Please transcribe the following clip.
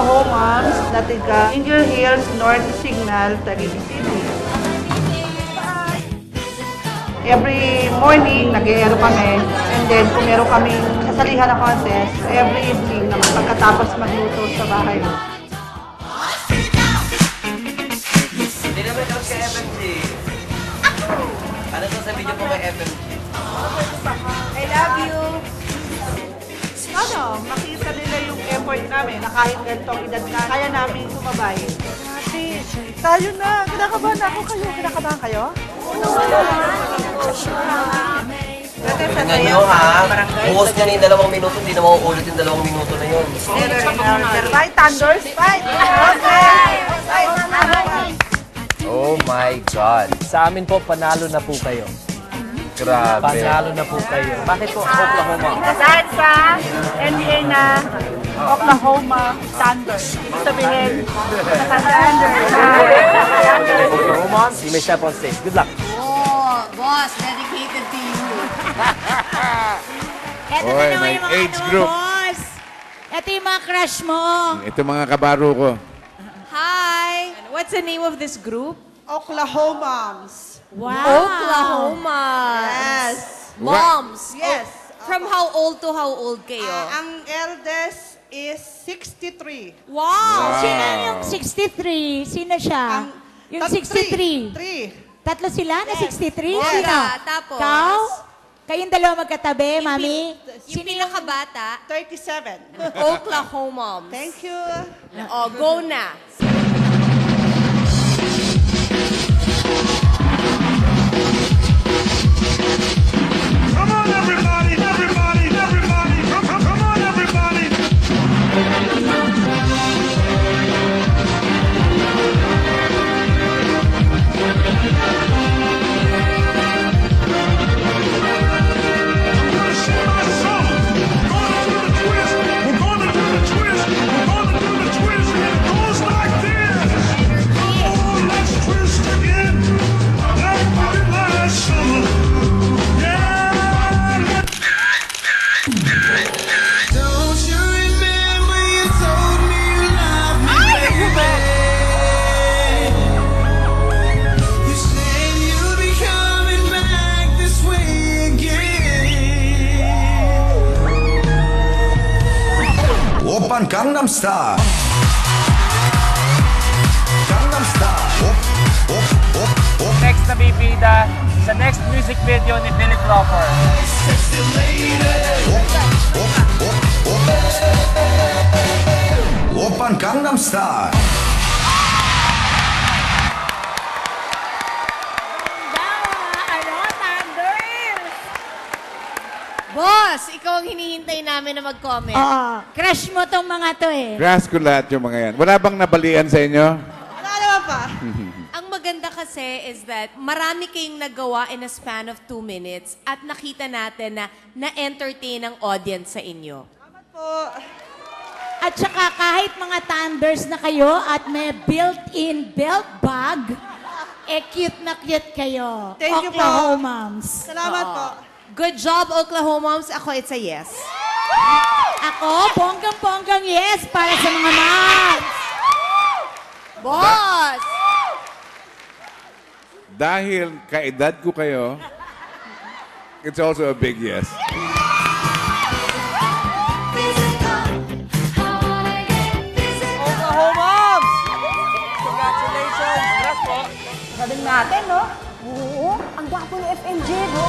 Oklahomans na tiga Indian Hills North Signal, Taguig City. Every morning, nag-aero kami. And then, kung meron kaming sasalihan na contest, every evening naman pagkatapos magluto sa bahay. Hindi naman daw kay FMG. Ano to sa video po kay FMG? I love you! Ano, makita nila yung effort namin na kahit ganitong edad na, kaya namin sumabay. Grabe, tayo na! Kinakabahan ako kayo. Kinakabahan kayo? Tingnan nyo ha, buhos nyo na yung 2 minuto, hindi na mauulit yung 2 minuto na yun. Fight, Thunders! Fight! Oh my God. Sa amin po, panalo na po kayo. Grabe. Panalo na po kayo. Bakit po Oklahoma? Dahil sa NBA na Oklahoma Thunder. Ibig sabihin, Oklahoma, you may step on stage. Good luck. Oh, boss, dedicated to you. Ito na Oy, naman may yung mga age ano, group. boss. Ito yung mga crush mo. Ito mga kabaro ko. Hi! What's the name of this group? Oklahomans. Wow. Oklahoma. Yes. Moms. Yes. From how old to how old kayo? Ang eldest is 63. Wow! Sino yung 63? Sino siya? Yung 63. 3. Tatlo sila na 63? Yes. Sino? Tapos? Kau? Kayong dalawa magkatabi, mami? Yung pinakabata, 37. Oklahoma. Thank you. Oh, go na. Come on, everybody, everybody, everybody. Come on, everybody. I'm gonna sing my song. We're gonna do the twist. We're gonna do the twist. And it goes like this. Oh, let's twist again. Like we did last summer. Don't you remember you told me you loved me, baby? You said you'll be coming back this way again. Oppan Gangnam Style. Gangnam Style. Next na bibida sa next music video ni Philip Crawford. Sexy lady. Oppan Gangnam Style. Boss, ikaw ang hinihintay namin na mag-comment. Oo. Crush mo tong mga to eh. Grass ko lahat yung mga yan. Wala bang nabalian sa inyo? Wala naman pa. Ang maganda kasi is that marami kayong nagawa in a span of 2 minutes at nakita natin na na-entertain ang audience sa inyo. Salamat po. At saka kahit mga Thunders na kayo at may built-in belt bag, cute na cute kayo. Thank you po. Oklahomans. Salamat po. Good job, Oklahomans. Ako, it's a yes. Ako, bonggang-bonggang yes para sa mga moms. Boss! Dahil kaedad ko kayo, it's also a big yes. Oklahoma! Congratulations! Congrats po! Sabi natin, no? Oo, ang gwapo ni FMJ, no?